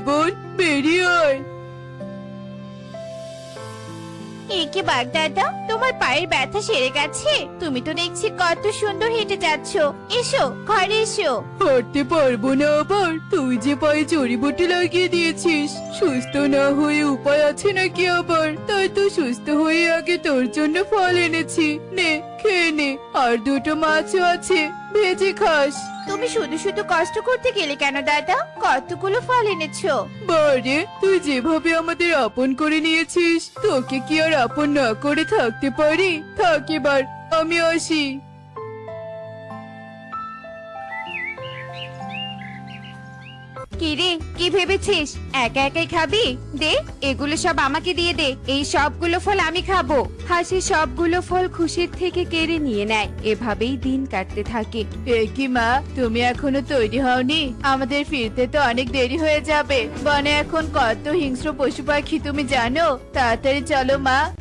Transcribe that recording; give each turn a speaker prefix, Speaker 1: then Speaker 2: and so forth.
Speaker 1: বোন, বেরিয়ে আয়।
Speaker 2: একে বাগদাদা, তোমার পায়ের ব্যথা সেরে গেছে? তুমি তো দেখছি কত সুন্দর হেঁটে যাচ্ছ। এসো, ঘরে এসো।
Speaker 1: হাঁটতে পারবো না আবার? তুই যে পায়ে জড়িবুটি লাগিয়ে দিয়েছিস, সুস্থ না হয়ে উপায় আছে নাকি আবার? তাই তো সুস্থ হয়ে আগে তোর জন্য ফল এনেছি, নে খেয়ে নে। আর দুটো মাছও আছে, ভেজে খাস।
Speaker 2: তুমি শুধু শুধু কষ্ট করতে গেলে কেন দাদা? কতগুলো ফল এনেছো।
Speaker 1: বারে, তুই যেভাবে আমাদের আপন করে নিয়েছিস, তোকে কি আর আপন না করে থাকতে পারি? থাক এবার, আমি আসি।
Speaker 2: কি রে, কি ভেবেছিস একা একাই খাবি? দে, এগুলো সব আমাকে দিয়ে দে। এই সবগুলো ফল আমি খাবো। হাসি সবগুলো ফল খুশির থেকে কেড়ে নিয়ে নেয়। এভাবেই দিন কাটতে থাকে।
Speaker 1: এ কি মা, তুমি এখনো তৈরি হওনি? আমাদের ফিরতে তো অনেক দেরি হয়ে যাবে। বনে এখন কত হিংস্র পশু পাখি তুমি জানো? তাড়াতাড়ি চলো মা।